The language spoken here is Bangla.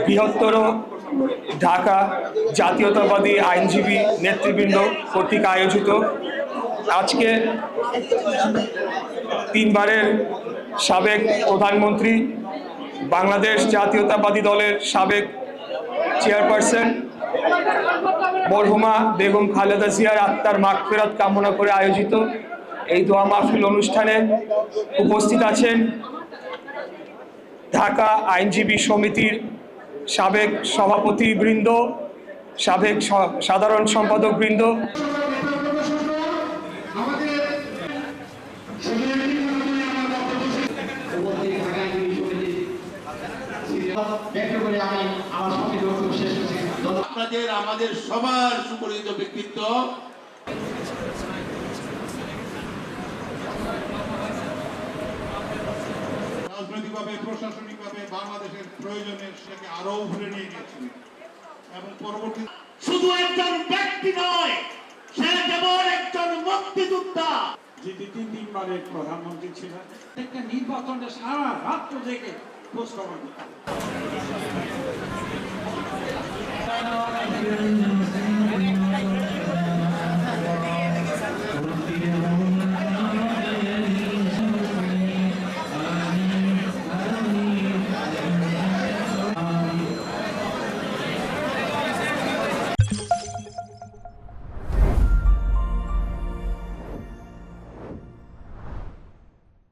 বৃহত্তর ঢাকা জাতীয়তাবাদী আইনজীবী নেতৃবৃন্দ কর্তৃক আয়োজিত আজকে তিনবারের সাবেক প্রধানমন্ত্রী, বাংলাদেশ জাতীয়তাবাদী দলের সাবেক চেয়ারপারসন মরহুমা বেগম খালেদা জিয়ার আত্মার মাগফিরাত কামনা করে আয়োজিত এই দোয়া মাহফিল অনুষ্ঠানে উপস্থিত আছেন ঢাকা আইনজীবী সমিতির সাবেক সভাপতি বৃন্দ, সাবেক সাধারণ সম্পাদক বৃন্দ, আপনাদের আমাদের সবার সুপরিচিত ব্যক্তিত্ব রাজনৈতিকভাবে প্রশাসনিকভাবে বাংলাদেশের প্রয়োজনের সেটাকে আরো উপরে নিয়ে গেছেন এবং পরবর্তী শুধু একজন ব্যক্তি নয়, সে যেমন একজন মুক্তিযোদ্ধা, যিনি তিনবারের প্রধানমন্ত্রী ছিলেন। একটা নির্বাচনে সারা রাত্র থেকে খোঁজ খবর